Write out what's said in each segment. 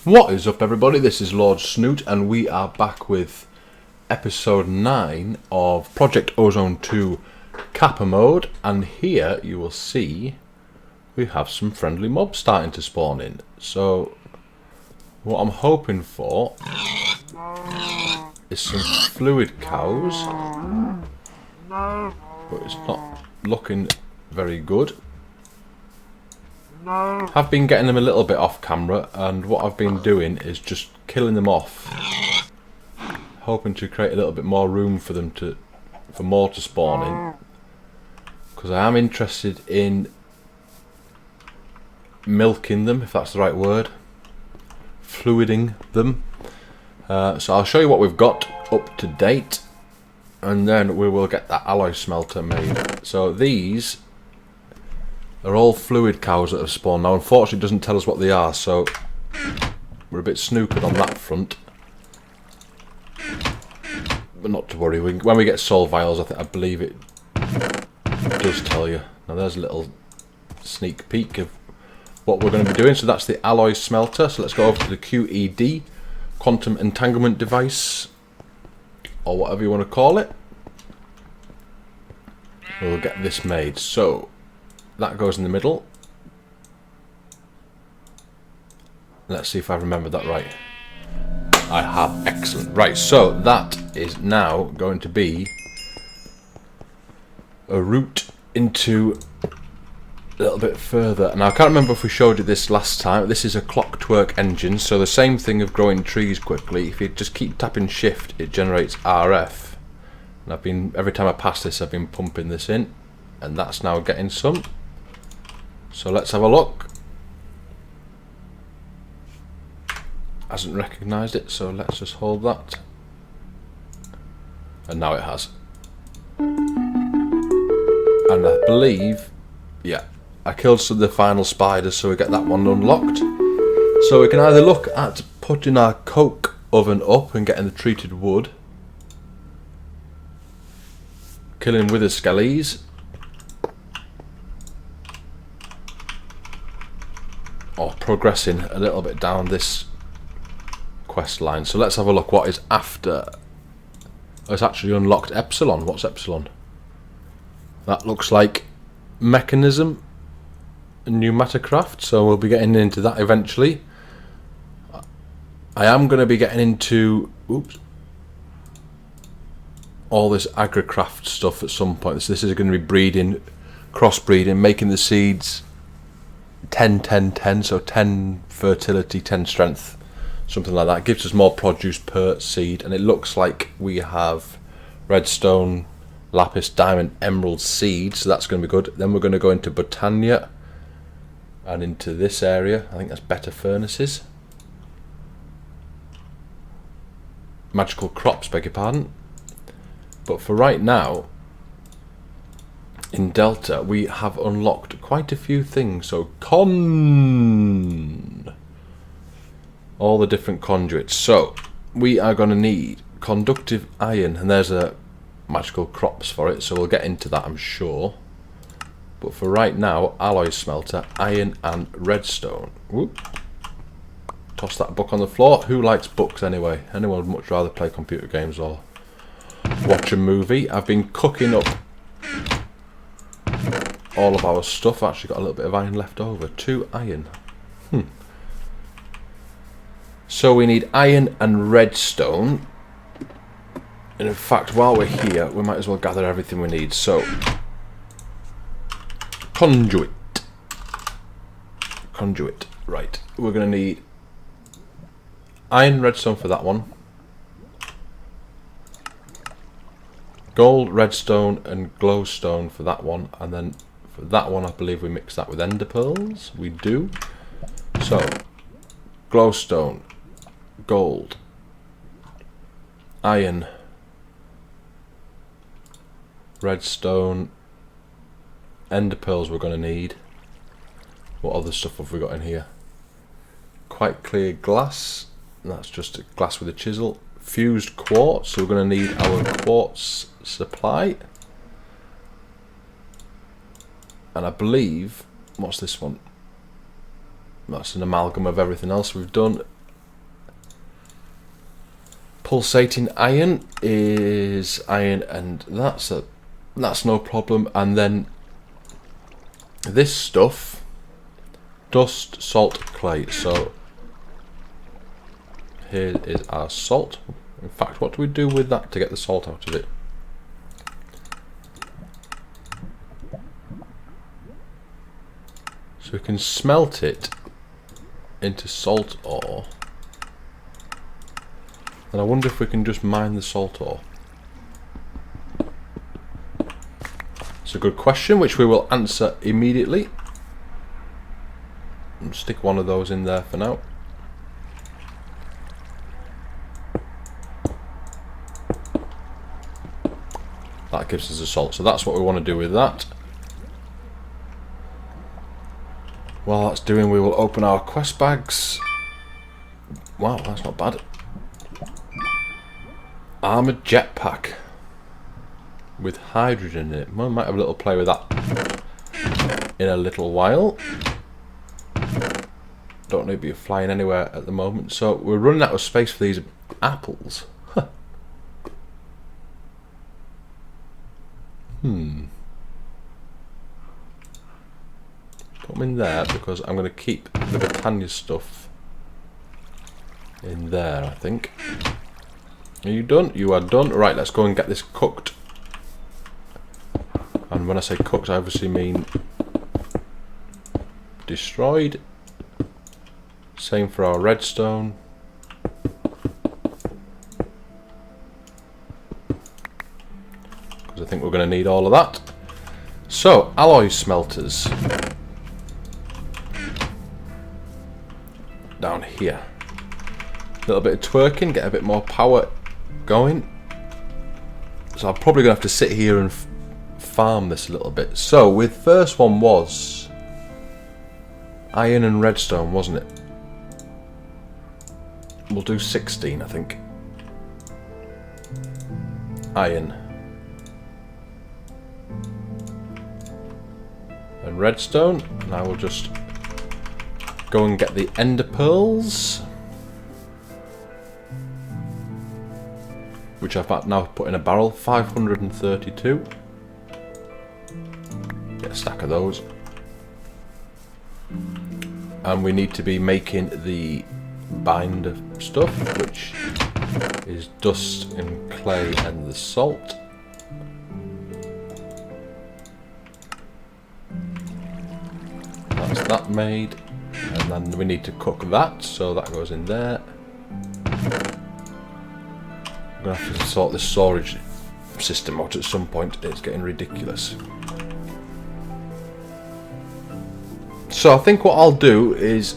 What is up, everybody? This is Lord Snoot, and we are back with episode 9 of Project Ozone 2 Kappa mode. And here you will see we have some friendly mobs starting to spawn in. So what I'm hoping for is some fluid cows, but it's not looking very good. I've been getting them a little bit off camera, and what I've been doing is just killing them off, hoping to create a little bit more room for them for more to spawn in, because I am interested in milking them, if that's the right word, fluiding them. So I'll show you what we've got up to date, and then we will get that alloy smelter made. So these are all fluid cows that have spawned. Now unfortunately it doesn't tell us what they are, so we're a bit snookered on that front. But not to worry, when we get soul vials I believe it does tell you. Now there's a little sneak peek of what we're going to be doing. So that's the alloy smelter. So let's go over to the QED, quantum entanglement device, or whatever you want to call it. We'll get this made. So that goes in the middle. Let's see if I remember that right. I have. Excellent. Right, so that is now going to be a route into a little bit further. Now I can't remember if we showed you this last time. This is a clockwork engine, so the same thing of growing trees quickly. If you just keep tapping shift, it generates RF. And every time I pass this, I've been pumping this in, and that's now getting some. So let's have a look. Hasn't recognised it, so let's just hold that. And now it has. And I believe, yeah, I killed some of the final spiders, so we get that one unlocked. So we can either look at putting our coke oven up and getting the treated wood, killing wither skellies, or progressing a little bit down this quest line. So let's have a look what is after. Oh, it's actually unlocked Epsilon. What's Epsilon? That looks like mechanism and pneumatocraft, so we'll be getting into that eventually. I am going to be getting into all this agricraft stuff at some point. This is going to be breeding, crossbreeding, making the seeds 10, 10, 10, so 10 fertility, 10 strength, something like that. It gives us more produce per seed, and it looks like we have redstone, lapis, diamond, emerald seeds, so that's going to be good. Then we're going to go into Botania and into this area. I think that's better furnaces. Magical crops, beg your pardon. But for right now, in Delta, we have unlocked quite a few things. So all the different conduits. So we are going to need conductive iron, and there's a magical crops for it, so we'll get into that, I'm sure. But for right now, alloy smelter, iron and redstone. Whoop. Toss that book on the floor. Who likes books anyway? Anyone would much rather play computer games or watch a movie. I've been cooking up all of our stuff. I've actually got a little bit of iron left over. 2 iron. So we need iron and redstone. And in fact, while we're here, we might as well gather everything we need. So conduit. Right. We're going to need iron, redstone for that one. Gold, redstone and glowstone for that one, and then for that one I believe we mix that with ender pearls. We do. So glowstone, gold, iron, redstone, ender pearls we're going to need. What other stuff have we got in here? Quite clear glass, that's just a glass with a chisel. Fused quartz, so we're going to need our quartz supply. And I believe, what's this one? That's an amalgam of everything else we've done. pulsating iron is iron, and that's no problem. And then this stuff, dust, salt, clay. So here is our salt. In fact, what do we do with that to get the salt out of it? So we can smelt it into salt ore. And I wonder if we can just mine the salt ore. It's a good question, which we will answer immediately. I'll stick one of those in there for now. That gives us the salt, so that's what we want to do with that. While that's doing, we will open our quest bags. Wow, that's not bad. Armoured jetpack with hydrogen in it. We might have a little play with that in a little while. Don't need to be flying anywhere at the moment. So we're running out of space for these apples. Put them in there because I'm going to keep the Britannia stuff in there, I think. Are you done? You are done. Right, let's go and get this cooked. And when I say cooked, I obviously mean destroyed. Same for our redstone. Because I think we're going to need all of that. So, alloy smelters. Down here. A little bit of twerking, get a bit more power going. So I'm probably going to have to sit here and farm this a little bit. So, with first one was iron and redstone, wasn't it? We'll do 16, I think. Iron. And redstone. And I will just go and get the ender pearls, which I've now put in a barrel. 532. Get a stack of those. And we need to be making the binder stuff, which is dust and clay and the salt. That's that made. And then we need to cook that, so that goes in there. I'm going to have to sort this storage system out at some point. It's getting ridiculous. So I think what I'll do is...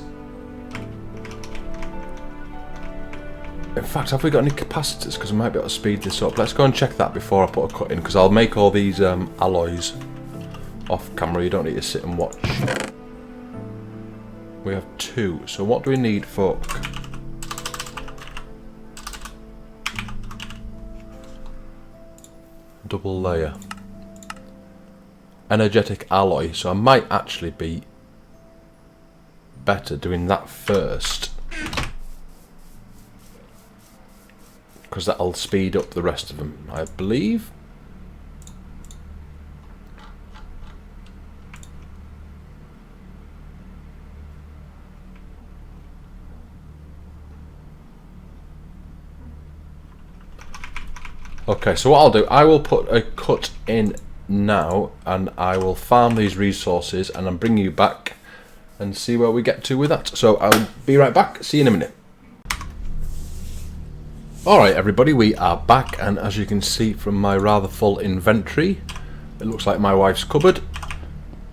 In fact, have we got any capacitors? Because I might be able to speed this up. Let's go and check that before I put a cut in, because I'll make all these alloys off camera. You don't need to sit and watch. We have 2. So what do we need for... Double layer. Energetic alloy. So I might actually be better doing that first, because that'll speed up the rest of them, I believe. Okay, so what I'll do, I will put a cut in now, and I will farm these resources, and I'm bringing you back and see where we get to with that. So I'll be right back. See you in a minute. Alright everybody, we are back, and as you can see from my rather full inventory, it looks like my wife's cupboard.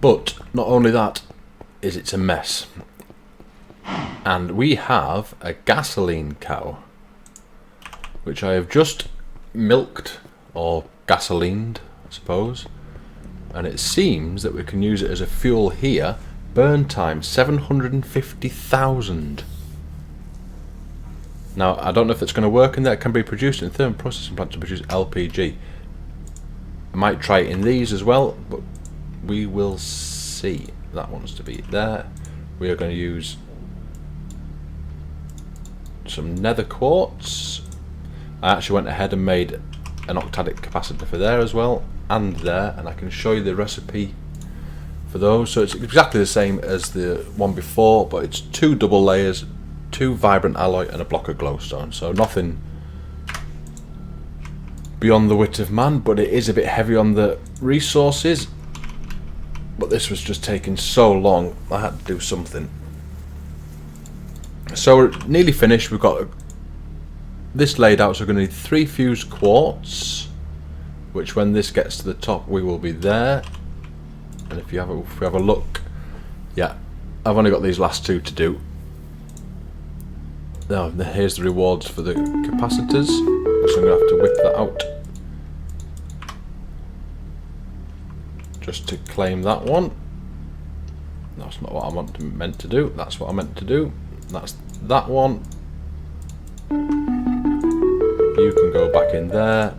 But not only that, is it's a mess. And we have a gasoline cow, which I have just milked, or gasolined, I suppose. And it seems that we can use it as a fuel here. Burn time 750,000. Now I don't know if it's going to work in there. It can be produced in thermal processing plant to produce LPG. I might try it in these as well, but we will see. That wants to be there. We are going to use some nether quartz. I actually went ahead and made an octadic capacitor for there as well, and there, and I can show you the recipe for those. So it's exactly the same as the one before, but it's 2 double layers, 2 vibrant alloy, and a block of glowstone. So nothing beyond the wit of man, but it is a bit heavy on the resources. But this was just taking so long, I had to do something. So we're nearly finished. We've got this laid out, so we're going to need 3 fused quartz, which when this gets to the top we will be there. And if we have a look, yeah, I've only got these last 2 to do. Now here's the rewards for the capacitors, so I'm going to have to whip that out just to claim that one. That's not what I meant to do. That's what I meant to do. That's that one. You can go back in there.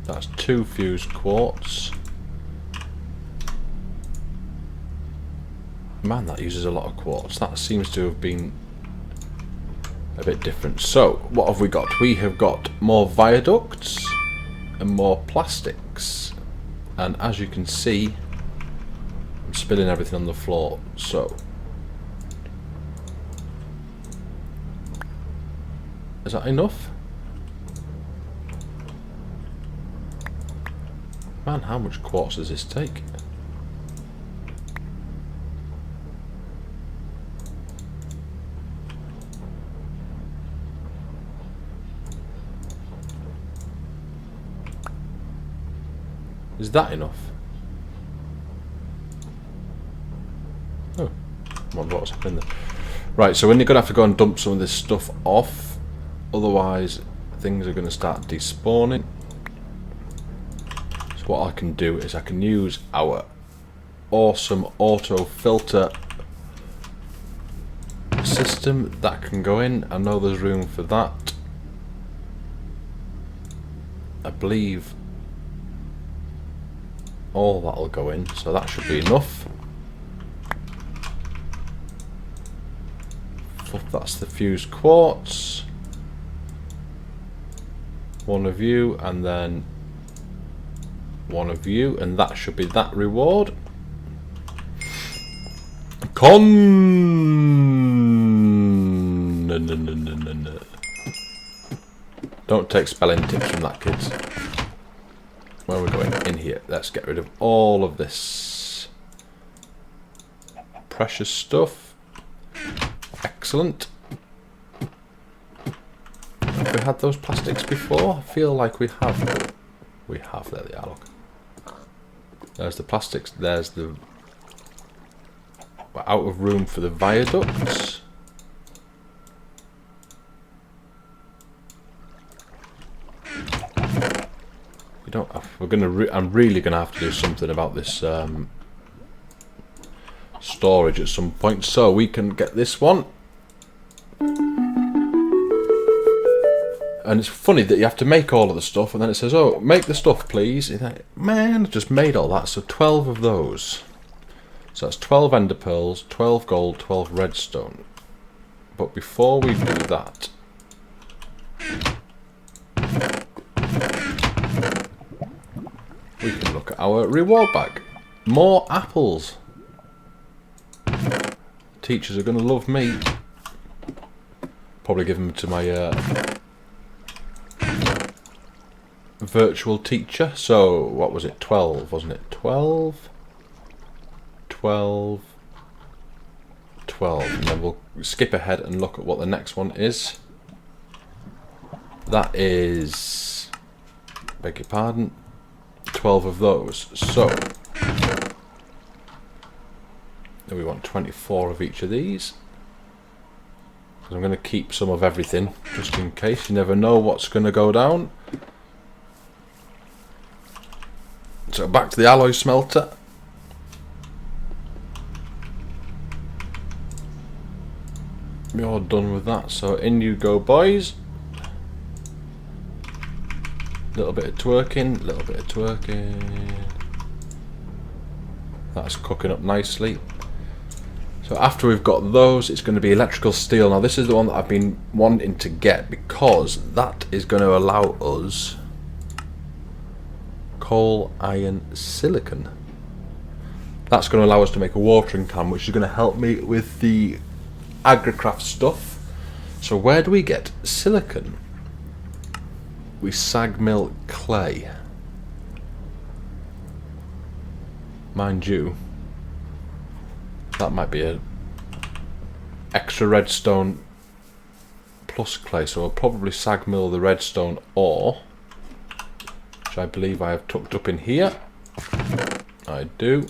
That's 2 fused quartz. Man, that uses a lot of quartz. That seems to have been a bit different. So what have we got? We have got more viaducts and more plastics, and as you can see, I'm spilling everything on the floor. So is that enough? Man, how much quartz does this take? Is that enough? Oh, I wonder what's happening there. Right, so when you're going to have to go and dump some of this stuff off, otherwise things are going to start despawning. So what I can do is I can use our awesome auto filter system. That can go in. I know there's room for that. I believe all that'll go in, so that should be enough. So that's the fused quartz. One of you, and then one of you, and that should be that reward. Don't take spelling tips from that, kids. Where are we going? In here. Let's get rid of all of this precious stuff. Excellent. Have we had those plastics before? I feel like we have. We have. There they are, look. There's the plastics. There's the... We're out of room for the viaducts. We don't have, I'm really gonna have to do something about this storage at some point, so we can get this one. And it's funny that you have to make all of the stuff, and then it says, "Oh, make the stuff, please." And like, man, I just made all that. So 12 of those. So that's 12 ender pearls, 12 gold, 12 redstone. But before we do that, we can look at our reward bag. More apples. Teachers are going to love me. Probably give them to my virtual teacher. So, what was it? 12, wasn't it? 12, 12, 12. And then we'll skip ahead and look at what the next one is. That is... beg your pardon. 12 of those. So we want 24 of each of these. I'm going to keep some of everything just in case. You never know what's going to go down. So back to the alloy smelter. You're done with that, so in you go, boys. Little bit of twerking, little bit of twerking. That's cooking up nicely. So after we've got those, it's going to be electrical steel. Now this is the one that I've been wanting to get because that is going to allow us coal, iron, silicon. That's going to allow us to make a watering can, which is going to help me with the agricraft stuff. So where do we get silicon? We sag mill clay. Mind you, that might be a extra redstone plus clay, so I'll probably sag mill the redstone ore, which I believe I have tucked up in here. I do.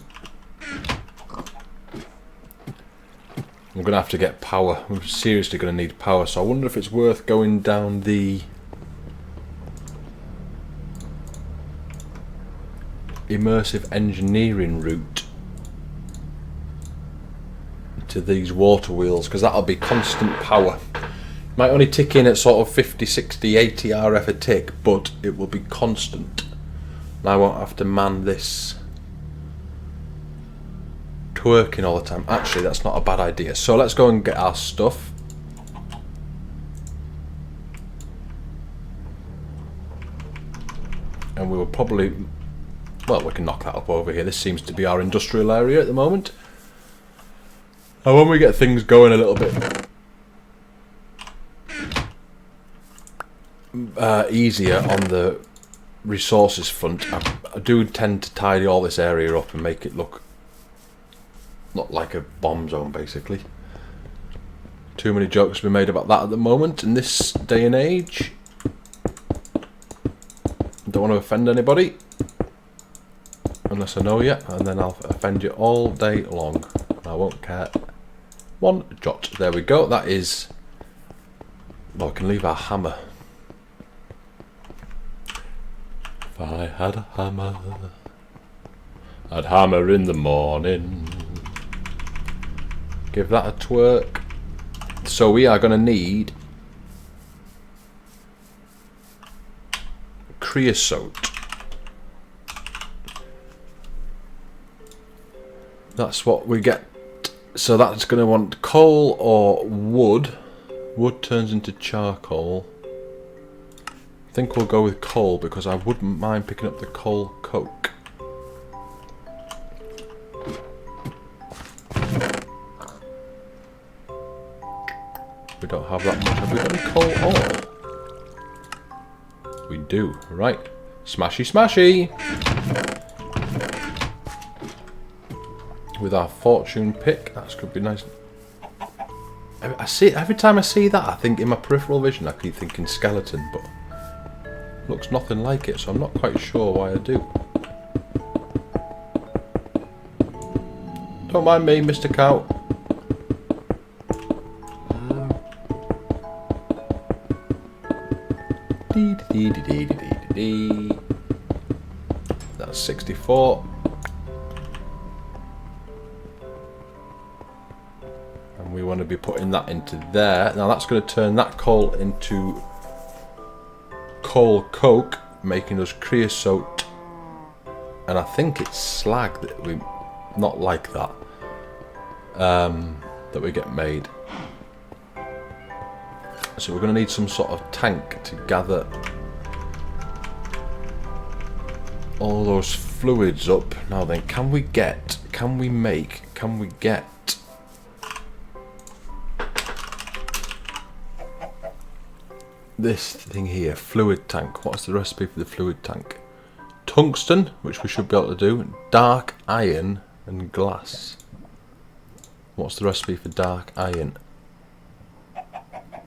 I'm going to have to get power. I'm seriously going to need power, so I wonder if it's worth going down the immersive engineering route to these water wheels, because that'll be constant power. Might only tick in at sort of 50, 60, 80 RF a tick, but it will be constant. And I won't have to man this twerking all the time. Actually, that's not a bad idea. So let's go and get our stuff. And we will probably, well, we can knock that up over here. This seems to be our industrial area at the moment. And when we get things going a little bit easier on the resources front, I do tend to tidy all this area up and make it look not like a bomb zone, basically. Too many jokes to be made about that at the moment in this day and age. Don't want to offend anybody unless I know you, and then I'll offend you all day long. I won't care one jot. There we go. That is, well, we can leave our hammer. If I had a hammer, I'd hammer in the morning. Give that a twerk. So we are going to need creosote. That's what we get. So that's going to want coal or wood. Wood turns into charcoal. I think we'll go with coal because I wouldn't mind picking up the coal coke. We don't have that much. Have we got any coal ore? We do. Right. Smashy smashy! With our fortune pick, that could be nice. I see every time I see that, I think in my peripheral vision I keep thinking skeleton, but looks nothing like it, so I'm not quite sure why I do. Don't mind me, Mr. Cow. That's 64. And we want to be putting that into there. Now that's going to turn that coal into coal coke, making us creosote. And I think it's slag that we, not like that, that we get made. So we're going to need some sort of tank to gather all those fluids up. Now then, can we get this thing here, fluid tank? What's the recipe for the fluid tank? Tungsten, which we should be able to do, dark iron and glass. What's the recipe for dark iron?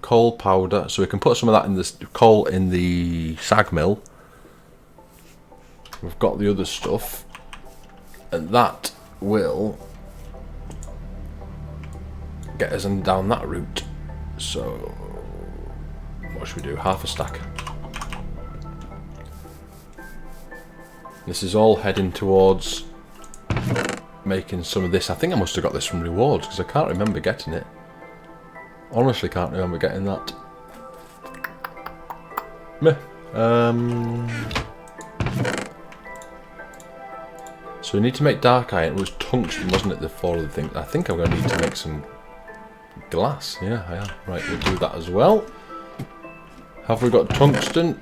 Coal powder, so we can put some of that in the coal in the sag mill. We've got the other stuff, and that will get us down that route. So what should we do? Half a stack. This is all heading towards making some of this. I think I must have got this from rewards because I can't remember getting it. Honestly, can't remember getting that. Meh. So we need to make dark iron. It was tungsten, wasn't it, the four of the things? I think I'm going to need to make some glass. Yeah, I am. Right, we'll do that as well. Have we got tungsten?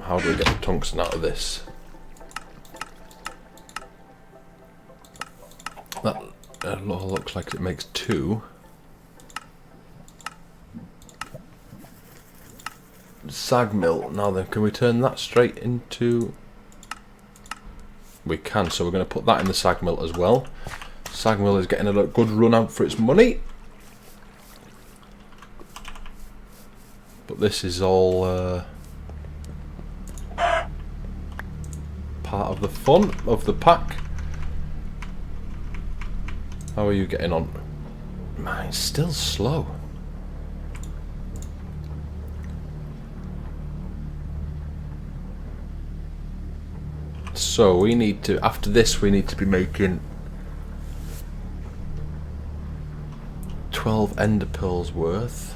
How do we get the tungsten out of this? That looks like it makes 2. Sag mill. Now then, can we turn that straight into... We can, so we're going to put that in the sag mill as well. Sag mill is getting a good run out for its money. But this is all part of the fun of the pack. How are you getting on? Mine's still slow. So we need to, after this we need to be making 12 ender pearls worth.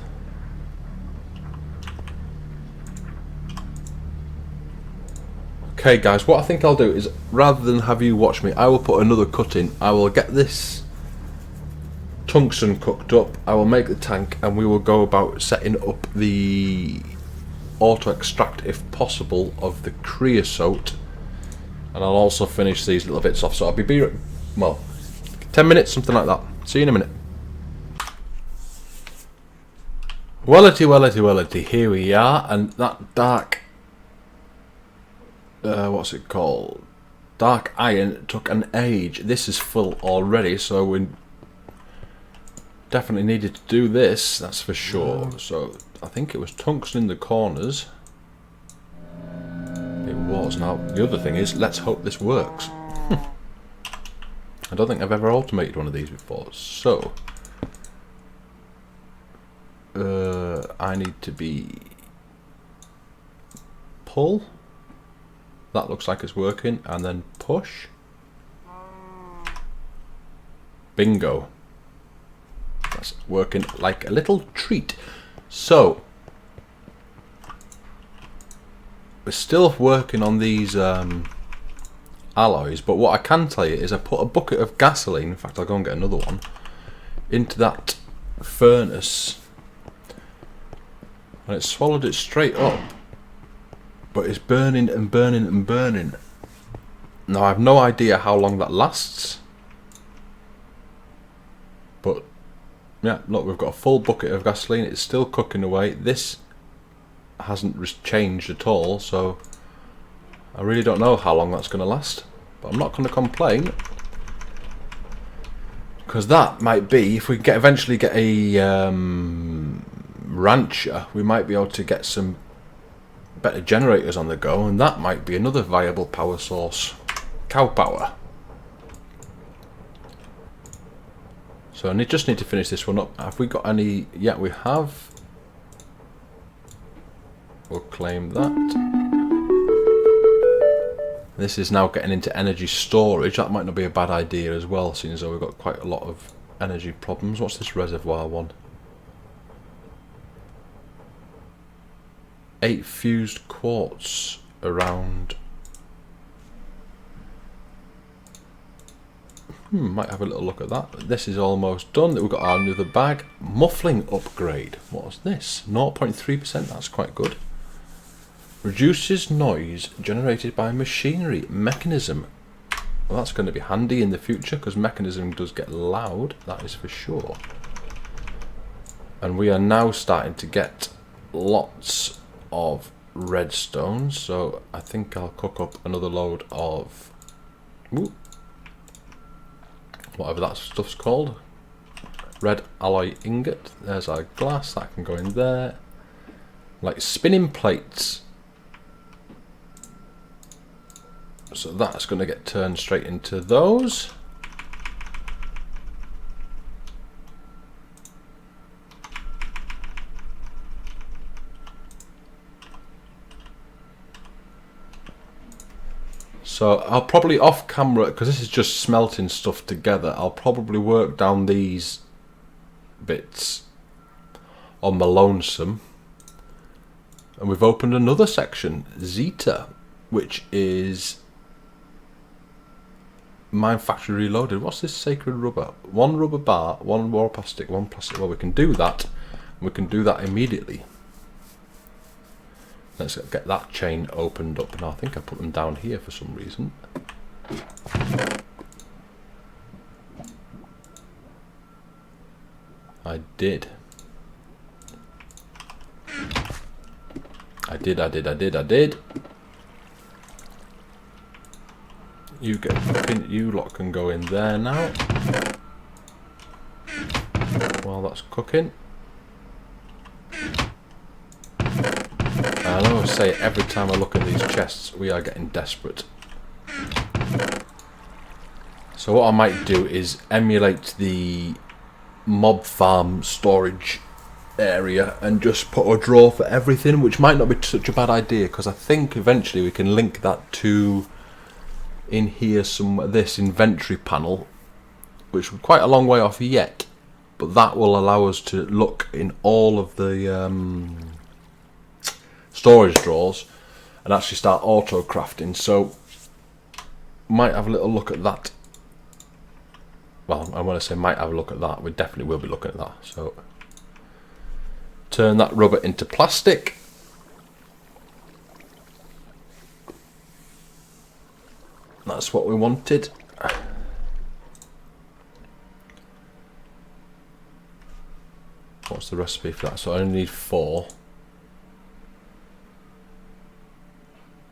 Okay guys, what I think I'll do is, rather than have you watch me, I will put another cut in. I will get this tungsten cooked up, I will make the tank, and we will go about setting up the auto extract, if possible, of the creosote. And I'll also finish these little bits off, so I'll be well, 10 minutes, something like that. See you in a minute. Wellity, here we are, and that dark, what's it called? Dark iron took an age. This is full already, so we definitely needed to do this, that's for sure. So I think it was tungsten in the corners. It was. Now the other thing is, let's hope this works. I don't think I've ever automated one of these before, so I need to be pull. That looks like it's working, and then push. Bingo. That's working like a little treat. So we're still working on these alloys, but what I can tell you is I put a bucket of gasoline, in fact I'll go and get another one, into that furnace, and it swallowed it straight up, but it's burning and burning and burning. Now I have no idea how long that lasts, but yeah, look, we've got a full bucket of gasoline, it's still cooking away. This hasn't changed at all, so I really don't know how long that's going to last, but I'm not going to complain, because that might be, if we eventually get a rancher, we might be able to get some better generators on the go, and that might be another viable power source. Cow power. So I just need to finish this one up. Have we got any? Yeah, we have. We'll claim that. This is now getting into energy storage. That might not be a bad idea as well, seeing as though we've got quite a lot of energy problems. What's this reservoir one? 8 fused quartz around. Might have a little look at that. This is almost done. We've got our another bag. Muffling upgrade. What was this? 0.3%. That's quite good. Reduces noise generated by machinery mechanism. Well, that's going to be handy in the future, because mechanism does get loud. That is for sure. And we are now starting to get lots of redstone. So I think I'll cook up another load of. Ooh, whatever that stuff's called, red alloy ingot. There's our glass, that can go in there, like spinning plates, so that's going to get turned straight into those. So I'll probably off camera, because this is just smelting stuff together, I'll probably work down these bits on my lonesome. And we've opened another section, Zeta, which is Mine Factory Reloaded. What's this sacred rubber? 1 rubber bar, 1 wall plastic, 1 plastic. Well, we can do that. We can do that immediately. Let's get that chain opened up. Now I think I put them down here for some reason. I did. I did. You lot can go in there now. While that's cooking. I always say every time I look at these chests, we are getting desperate. So what I might do is emulate the mob farm storage area and just put a drawer for everything, which might not be such a bad idea, because I think eventually we can link that to in here somewhere, this inventory panel, which we're quite a long way off yet, but that will allow us to look in all of the storage drawers and actually start auto crafting. So might have a little look at that. Well, I want to say might have a look at that. We definitely will be looking at that. So turn that rubber into plastic. That's what we wanted. What's the recipe for that? So I only need 4.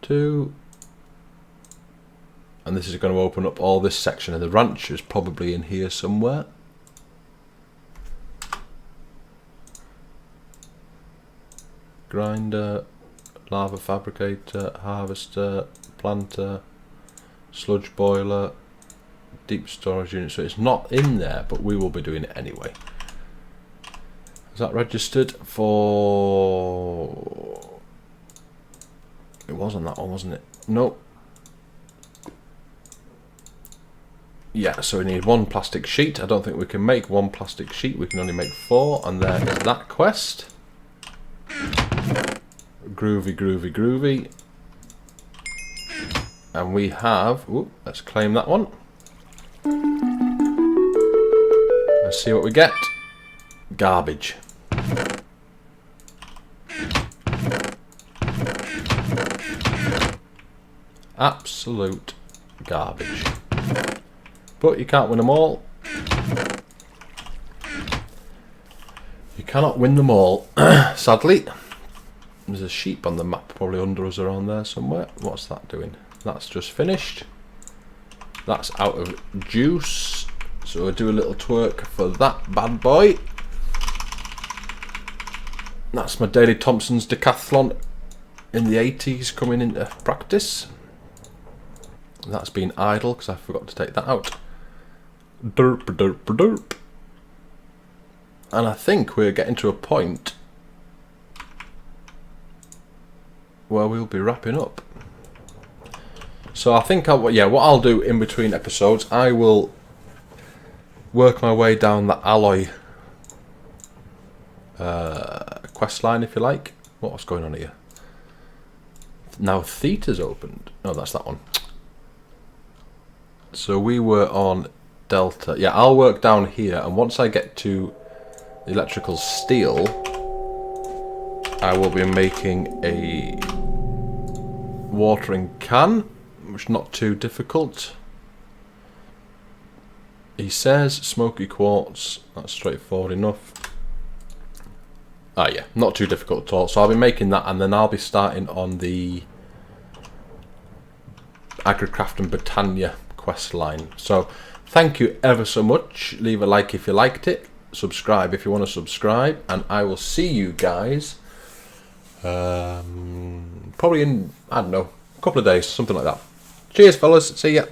2. And this is going to open up all this section, and the ranch is probably in here somewhere. Grinder, lava fabricator, harvester, planter, sludge boiler, deep storage unit. So it's not in there, but we will be doing it anyway. Is that registered for... It was on that one, wasn't it? Nope. Yeah, so we need 1 plastic sheet. I don't think we can make 1 plastic sheet. We can only make 4, and there is that quest. Groovy, groovy, groovy. And we have... Ooh, let's claim that one. Let's see what we get. Garbage. Absolute garbage. But you can't win them all. You cannot win them all, sadly. There's a sheep on the map, probably under us around there somewhere. What's that doing? That's just finished. That's out of juice. So we'll do a little twerk for that bad boy. That's my Daily Thompson's decathlon in the 80s coming into practice. That's been idle because I forgot to take that out. Derp, derp, derp. And I think we're getting to a point where we'll be wrapping up. So I think what I'll do in between episodes, I will work my way down the alloy quest line, if you like. What's going on here? Now Theta's opened. No, that's that one. So we were on Delta. Yeah, I'll work down here, and once I get to the electrical steel, I will be making a watering can, which is not too difficult. He says smoky quartz. That's straightforward enough. Ah yeah, not too difficult at all. So I'll be making that, and then I'll be starting on the Agricraft and Britannia quest line. So thank you ever so much. Leave a like if you liked it. Subscribe if you want to subscribe, and I will see you guys probably in, I don't know, a couple of days, something like that. Cheers fellas, see ya.